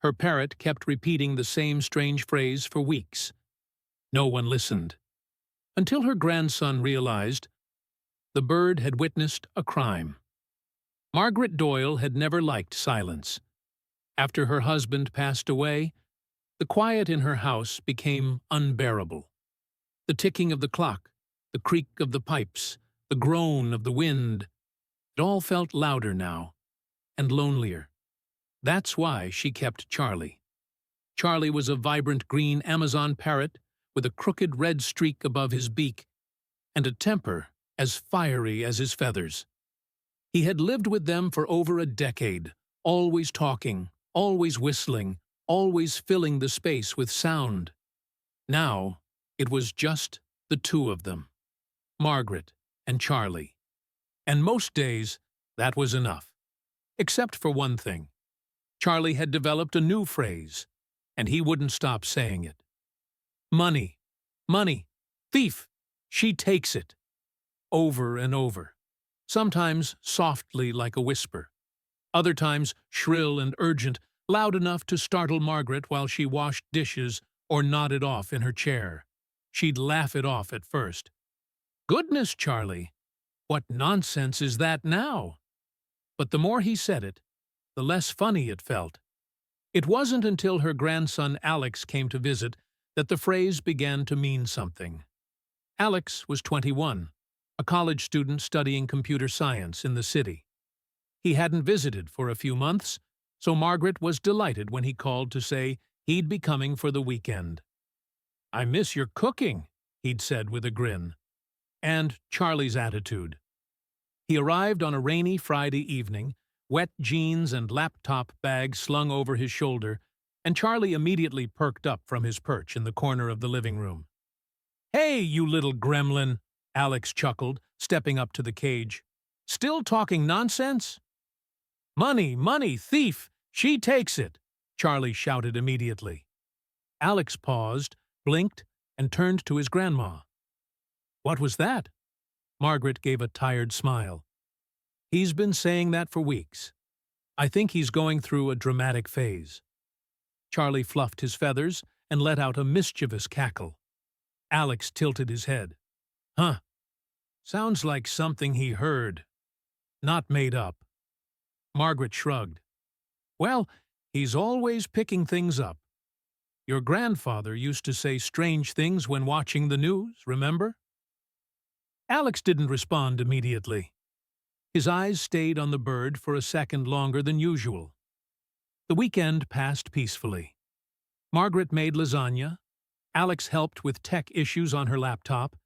Her parrot kept repeating the same strange phrase for weeks. No one listened. Until her grandson realized the bird had witnessed a crime. Margaret Doyle had never liked silence. After her husband passed away, the quiet in her house became unbearable. The ticking of the clock, the creak of the pipes, the groan of the wind, it all felt louder now, and lonelier. That's why she kept Charlie. Charlie was a vibrant green Amazon parrot with a crooked red streak above his beak and a temper as fiery as his feathers. He had lived with them for over a decade, always talking, always whistling, always filling the space with sound. Now, it was just the two of them, Margaret and Charlie. And most days, that was enough. Except for one thing. Charlie had developed a new phrase, and he wouldn't stop saying it. Money, money, thief, she takes it. Over and over. Sometimes softly like a whisper. Other times shrill and urgent, loud enough to startle Margaret while she washed dishes or nodded off in her chair. She'd laugh it off at first. Goodness, Charlie, what nonsense is that now? But the more he said it, the less funny it felt. It wasn't until her grandson Alex came to visit that the phrase began to mean something. Alex was 21, a college student studying computer science in the city. He hadn't visited for a few months, so Margaret was delighted when he called to say he'd be coming for the weekend. "I miss your cooking," he'd said with a grin. And Charlie's attitude. He arrived on a rainy Friday evening, wet jeans and laptop bag slung over his shoulder, and Charlie immediately perked up from his perch in the corner of the living room. "Hey, you little gremlin," Alex chuckled, stepping up to the cage. "Still talking nonsense?" "Money, money, thief, she takes it," Charlie shouted immediately. Alex paused, blinked, and turned to his grandma. "What was that?" Margaret gave a tired smile. "He's been saying that for weeks. I think he's going through a dramatic phase." Charlie fluffed his feathers and let out a mischievous cackle. Alex tilted his head. "Huh. Sounds like something he heard. Not made up." Margaret shrugged. "Well, he's always picking things up. Your grandfather used to say strange things when watching the news, remember?" Alex didn't respond immediately. His eyes stayed on the bird for a second longer than usual. The weekend passed peacefully. Margaret made lasagna, Alex helped with tech issues on her laptop,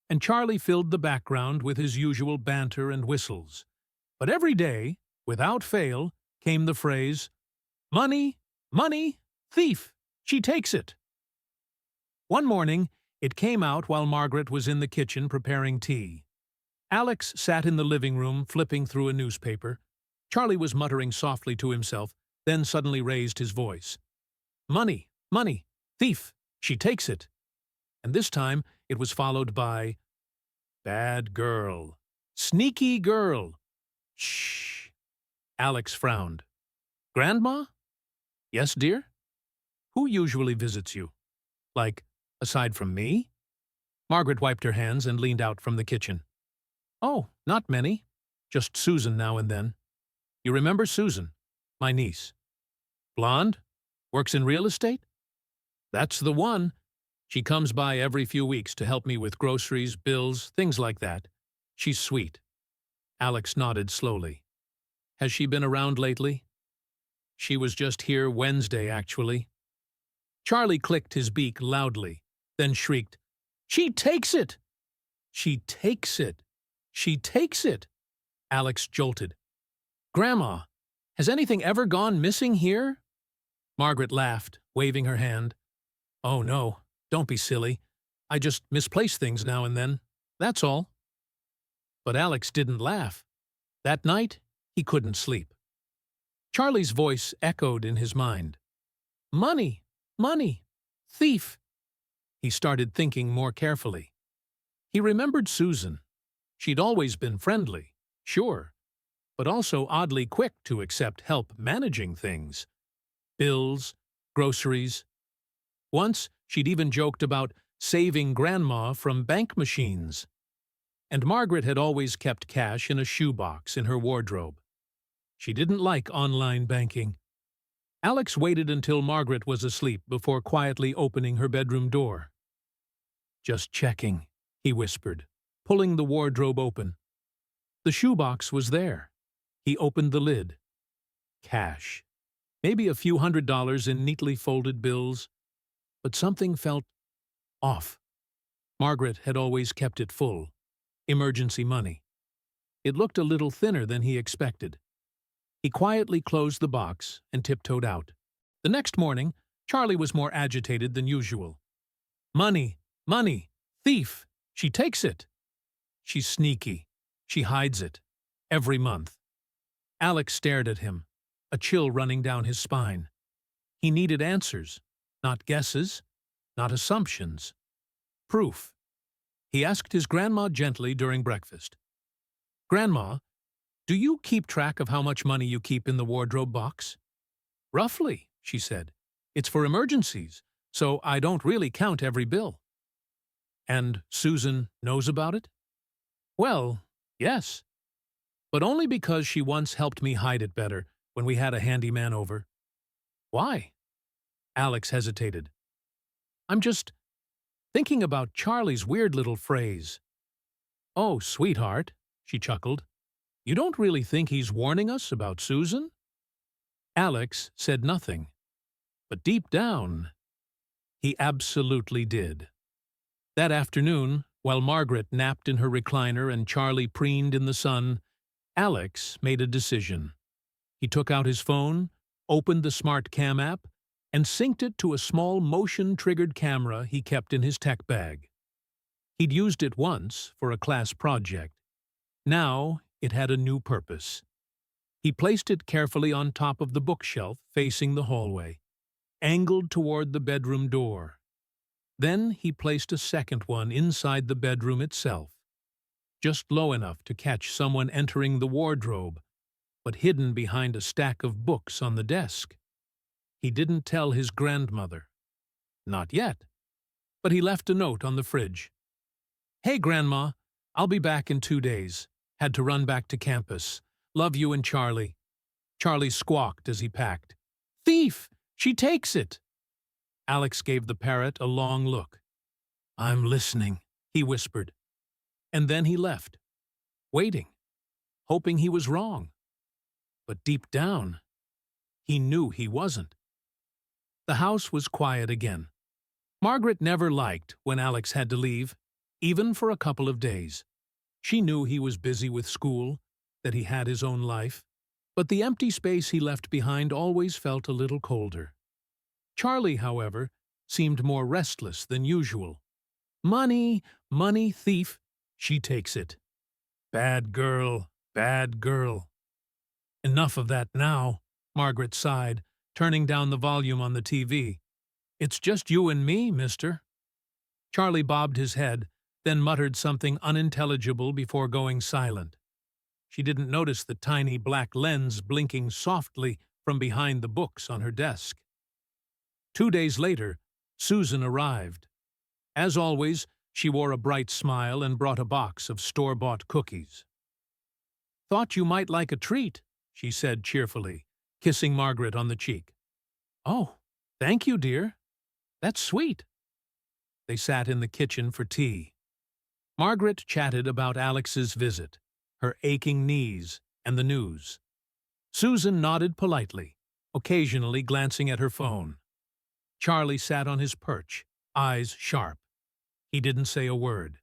and Charlie filled the background with his usual banter and whistles. But every day, without fail, came the phrase, "Money, money, thief, she takes it." One morning, it came out while Margaret was in the kitchen preparing tea. Alex sat in the living room flipping through a newspaper. Charlie was muttering softly to himself, then suddenly raised his voice. "Money, money, thief, she takes it." And this time it was followed by, "Bad girl, sneaky girl." "Shh." Alex frowned. "Grandma?" "Yes, dear?" "Who usually visits you? Like, aside from me?" Margaret wiped her hands and leaned out from the kitchen. "Oh, not many. Just Susan now and then. You remember Susan, my niece? Blonde? Works in real estate?" "That's the one. She comes by every few weeks to help me with groceries, bills, things like that. She's sweet." Alex nodded slowly. "Has she been around lately?" "She was just here Wednesday, actually." Charlie clicked his beak loudly, then shrieked, "She takes it!" "She takes it! She takes it!" Alex jolted. "Grandma, has anything ever gone missing here?" Margaret laughed, waving her hand. "Oh, no, don't be silly. I just misplace things now and then. That's all." But Alex didn't laugh. That night, he couldn't sleep. Charlie's voice echoed in his mind. "Money, money, thief." He started thinking more carefully. He remembered Susan. She'd always been friendly, sure, but also oddly quick to accept help managing things. bills, groceries. Once, she'd even joked about saving Grandma from bank machines. And Margaret had always kept cash in a shoebox in her wardrobe. She didn't like online banking. Alex waited until Margaret was asleep before quietly opening her bedroom door. "Just checking," he whispered, pulling the wardrobe open. The shoebox was there. He opened the lid. Cash. Maybe a few $100s in neatly folded bills. But something felt off. Margaret had always kept it full. Emergency money. It looked a little thinner than he expected. He quietly closed the box and tiptoed out. The next morning, Charlie was more agitated than usual. "Money! Money! Thief! She takes it! She's sneaky. She hides it. Every month." Alex stared at him, a chill running down his spine. He needed answers, not guesses, not assumptions. Proof. He asked his grandma gently during breakfast. "Grandma, do you keep track of how much money you keep in the wardrobe box?" "Roughly," she said. "It's for emergencies, so I don't really count every bill." "And Susan knows about it?" "Well, yes. But only because she once helped me hide it better when we had a handyman over." "Why?" Alex hesitated. "I'm just thinking about Charlie's weird little phrase." "Oh, sweetheart," she chuckled. "You don't really think he's warning us about Susan?" Alex said nothing, but deep down, he absolutely did. That afternoon, while Margaret napped in her recliner and Charlie preened in the sun, Alex made a decision. He took out his phone, opened the Smart Cam app, and synced it to a small motion-triggered camera he kept in his tech bag. He'd used it once for a class project. Now it had a new purpose. He placed it carefully on top of the bookshelf facing the hallway, angled toward the bedroom door. Then he placed a second one inside the bedroom itself, just low enough to catch someone entering the wardrobe, but hidden behind a stack of books on the desk. He didn't tell his grandmother. Not yet. But he left a note on the fridge. "Hey, Grandma, I'll be back in 2 days. Had to run back to campus. Love you and Charlie." Charlie squawked as he packed. "Thief! She takes it!" Alex gave the parrot a long look. "I'm listening," he whispered. And then he left, waiting, hoping he was wrong. But deep down, he knew he wasn't. The house was quiet again. Margaret never liked when Alex had to leave, even for a couple of days. She knew he was busy with school, that he had his own life, but the empty space he left behind always felt a little colder. Charlie, however, seemed more restless than usual. "Money, money, thief, she takes it. Bad girl, bad girl." "Enough of that now," Margaret sighed, turning down the volume on the TV. "It's just you and me, mister." Charlie bobbed his head, then muttered something unintelligible before going silent. She didn't notice the tiny black lens blinking softly from behind the books on her desk. 2 days later, Susan arrived. As always, she wore a bright smile and brought a box of store-bought cookies. "Thought you might like a treat," she said cheerfully, kissing Margaret on the cheek. "Oh, thank you, dear. That's sweet." They sat in the kitchen for tea. Margaret chatted about Alex's visit, her aching knees, and the news. Susan nodded politely, occasionally glancing at her phone. Charlie sat on his perch, eyes sharp. He didn't say a word.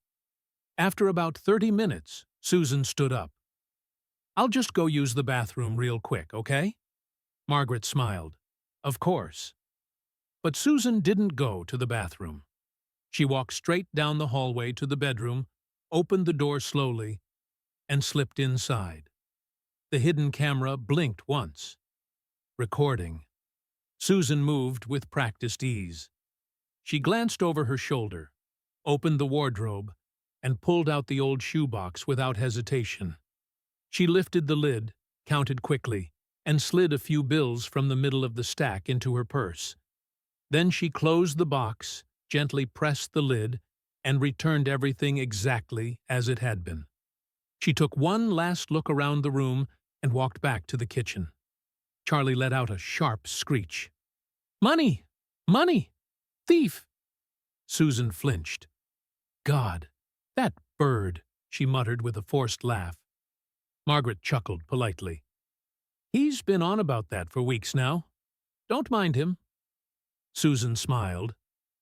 After about 30 minutes, Susan stood up. "I'll just go use the bathroom real quick, okay?" Margaret smiled. Of course. But Susan didn't go to the bathroom. She walked straight down the hallway to the bedroom, opened the door slowly, and slipped inside. The hidden camera blinked once. Recording. Susan moved with practiced ease. She glanced over her shoulder, opened the wardrobe, and pulled out the old shoebox without hesitation. She lifted the lid, counted quickly, and slid a few bills from the middle of the stack into her purse. Then she closed the box, gently pressed the lid, and returned everything exactly as it had been. She took one last look around the room and walked back to the kitchen. Charlie let out a sharp screech. "Money! Money! Thief!" Susan flinched. "God, that bird," she muttered with a forced laugh. Margaret chuckled politely. "He's been on about that for weeks now. Don't mind him." Susan smiled,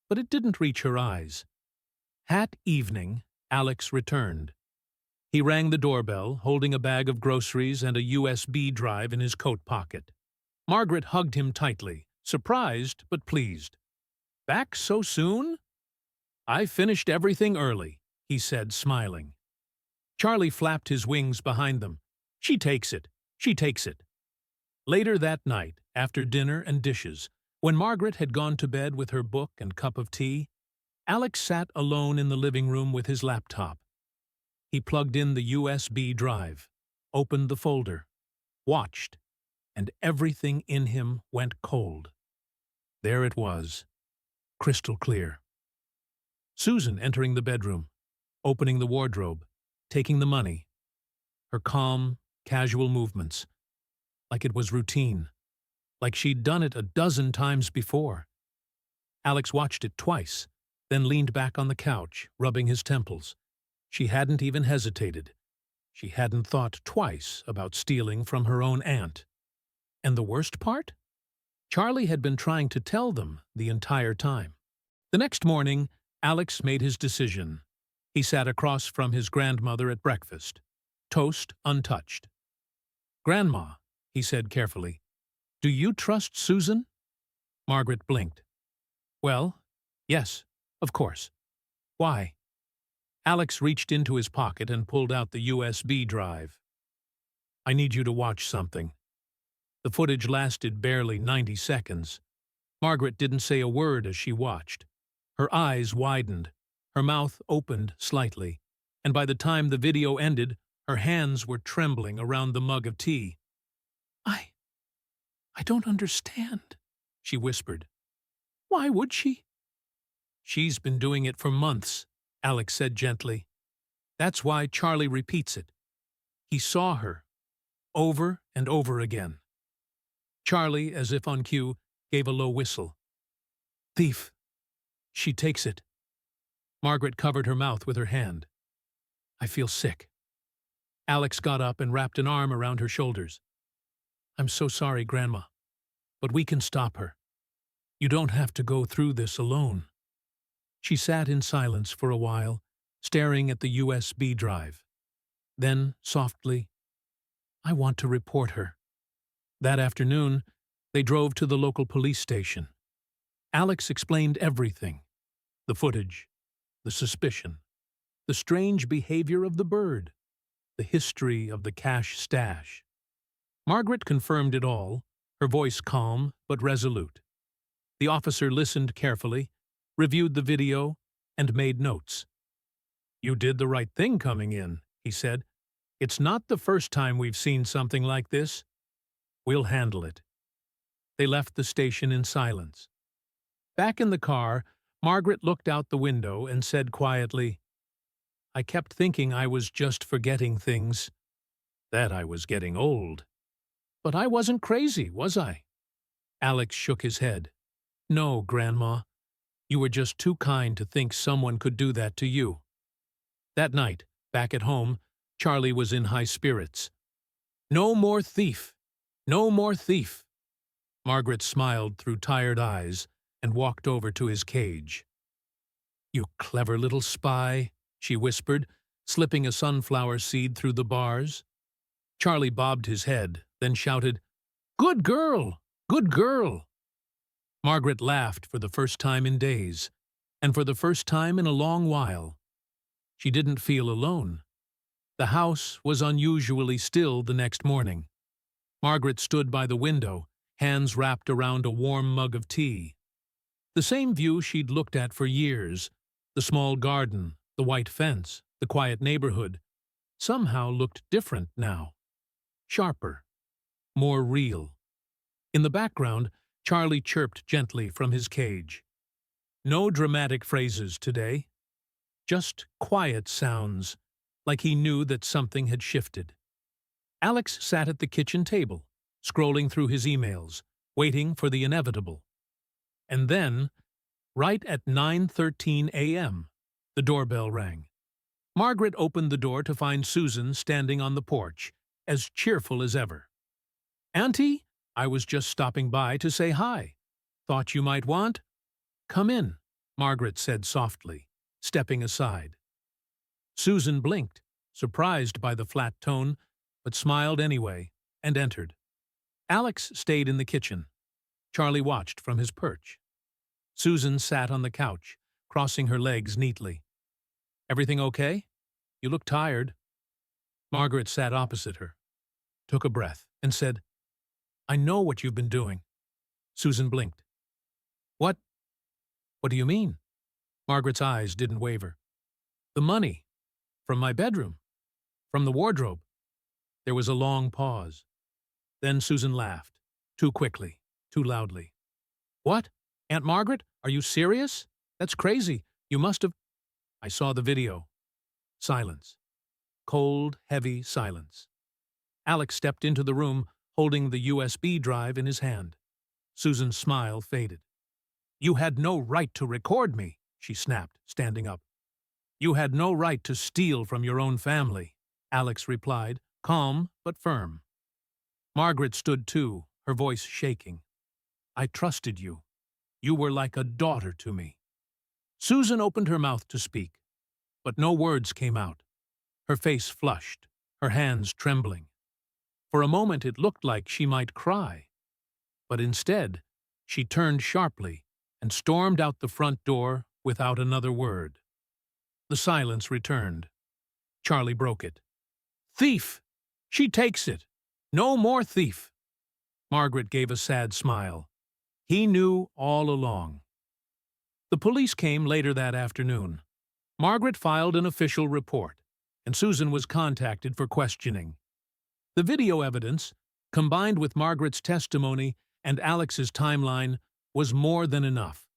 but it didn't reach her eyes. That evening, Alex returned. He rang the doorbell, holding a bag of groceries and a USB drive in his coat pocket. Margaret hugged him tightly, surprised but pleased. "Back so soon?" "I finished everything early," he said, smiling. Charlie flapped his wings behind them. "She takes it. She takes it." Later that night, after dinner and dishes, when Margaret had gone to bed with her book and cup of tea, Alex sat alone in the living room with his laptop. He plugged in the USB drive, opened the folder, watched, and everything in him went cold. There it was, crystal clear. Susan entering the bedroom, opening the wardrobe, taking the money. Her calm, casual movements, like it was routine, like she'd done it a dozen times before. Alex watched it twice, then leaned back on the couch, rubbing his temples. She hadn't even hesitated. She hadn't thought twice about stealing from her own aunt. And the worst part? Charlie had been trying to tell them the entire time. The next morning, Alex made his decision. He sat across from his grandmother at breakfast, toast untouched. "Grandma," he said carefully, "do you trust Susan?" Margaret blinked. "Well, yes, of course. Why?" Alex reached into his pocket and pulled out the USB drive. "I need you to watch something." The footage lasted barely 90 seconds. Margaret didn't say a word as she watched. Her eyes widened, her mouth opened slightly, and by the time the video ended, her hands were trembling around the mug of tea. I don't understand," she whispered. "Why would she?" "She's been doing it for months," Alex said gently. "That's why Charlie repeats it. He saw her, over and over again." Charlie, as if on cue, gave a low whistle. "Thief. She takes it." Margaret covered her mouth with her hand. "I feel sick." Alex got up and wrapped an arm around her shoulders. "I'm so sorry, Grandma, but we can stop her. You don't have to go through this alone." She sat in silence for a while, staring at the USB drive. Then, softly, "I want to report her." That afternoon, they drove to the local police station. Alex explained everything: the footage, the suspicion, the strange behavior of the bird, the history of the cash stash. Margaret confirmed it all, her voice calm but resolute. The officer listened carefully, reviewed the video, and made notes. "You did the right thing coming in," he said. "It's not the first time we've seen something like this. We'll handle it." They left the station in silence. Back in the car, Margaret looked out the window and said quietly, "I kept thinking I was just forgetting things, that I was getting old. But I wasn't crazy, was I?" Alex shook his head. "No, Grandma. You were just too kind to think someone could do that to you." That night, back at home, Charlie was in high spirits. "No more thief! No more thief!" Margaret smiled through tired eyes and walked over to his cage. "You clever little spy," she whispered, slipping a sunflower seed through the bars. Charlie bobbed his head, then shouted, "Good girl! Good girl!" Margaret laughed for the first time in days, and for the first time in a long while. She didn't feel alone. The house was unusually still the next morning. Margaret stood by the window, hands wrapped around a warm mug of tea. The same view she'd looked at for years, the small garden, the white fence, the quiet neighborhood, somehow looked different now. Sharper, more real. In the background, Charlie chirped gently from his cage. No dramatic phrases today, just quiet sounds, like he knew that something had shifted. Alex sat at the kitchen table, scrolling through his emails, waiting for the inevitable. And then, right at 9:13 a.m., the doorbell rang. Margaret opened the door to find Susan standing on the porch, as cheerful as ever. "Auntie, I was just stopping by to say hi. Thought you might want—" "Come in," Margaret said softly, stepping aside. Susan blinked, surprised by the flat tone, but smiled anyway, and entered. Alex stayed in the kitchen. Charlie watched from his perch. Susan sat on the couch, crossing her legs neatly. "Everything okay? You look tired." Margaret sat opposite her, took a breath, and said, "I know what you've been doing." Susan blinked. What do you mean?" Margaret's eyes didn't waver. "The money. From my bedroom. From the wardrobe." There was a long pause. Then Susan laughed, too quickly, too loudly. "What? Aunt Margaret, are you serious? That's crazy. You must have—" "I saw the video." Silence. Cold, heavy silence. Alex stepped into the room, holding the USB drive in his hand. Susan's smile faded. "You had no right to record me," she snapped, standing up. "You had no right to steal from your own family," Alex replied, calm but firm. Margaret stood too, her voice shaking. "I trusted you. You were like a daughter to me." Susan opened her mouth to speak, but no words came out. Her face flushed, her hands trembling. For a moment it looked like she might cry. But instead, she turned sharply and stormed out the front door without another word. The silence returned. Charlie broke it. "Thief! She takes it! No more thief!" Margaret gave a sad smile. He knew all along. The police came later that afternoon. Margaret filed an official report, and Susan was contacted for questioning. The video evidence, combined with Margaret's testimony and Alex's timeline, was more than enough.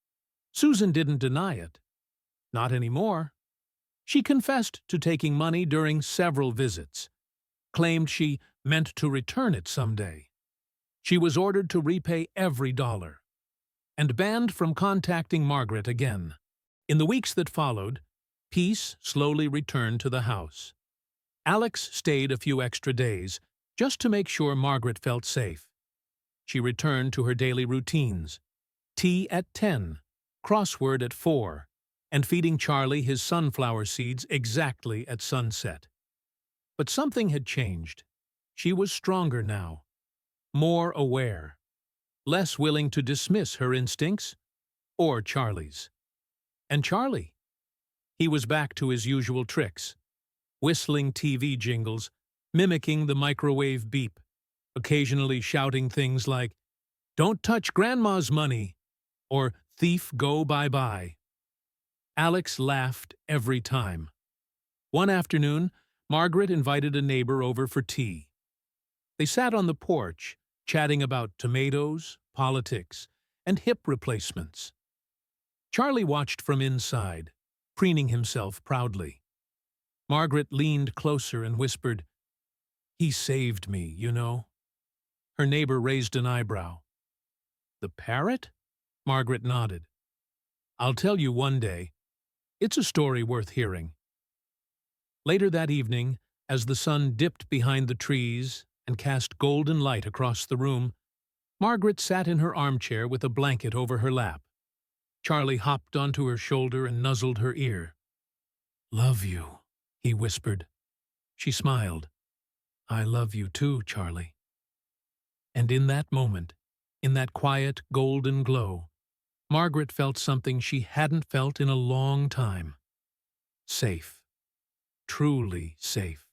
Susan didn't deny it. Not anymore. She confessed to taking money during several visits, claimed she meant to return it someday. She was ordered to repay every dollar, and banned from contacting Margaret again. In the weeks that followed, peace slowly returned to the house. Alex stayed a few extra days, just to make sure Margaret felt safe. She returned to her daily routines: tea at 10, crossword at 4, and feeding Charlie his sunflower seeds exactly at sunset. But something had changed. She was stronger now, more aware, less willing to dismiss her instincts or Charlie's. And Charlie? He was back to his usual tricks, whistling TV jingles, mimicking the microwave beep, occasionally shouting things like, "Don't touch Grandma's money," or "Thief, go bye-bye." Alex laughed every time. One afternoon, Margaret invited a neighbor over for tea. They sat on the porch, chatting about tomatoes, politics, and hip replacements. Charlie watched from inside, preening himself proudly. Margaret leaned closer and whispered, "He saved me, you know." Her neighbor raised an eyebrow. "The parrot?" Margaret nodded. "I'll tell you one day. It's a story worth hearing." Later that evening, as the sun dipped behind the trees and cast golden light across the room, Margaret sat in her armchair with a blanket over her lap. Charlie hopped onto her shoulder and nuzzled her ear. "Love you," he whispered. She smiled. "I love you too, Charlie." And in that moment, in that quiet, golden glow, Margaret felt something she hadn't felt in a long time. Safe. Truly safe.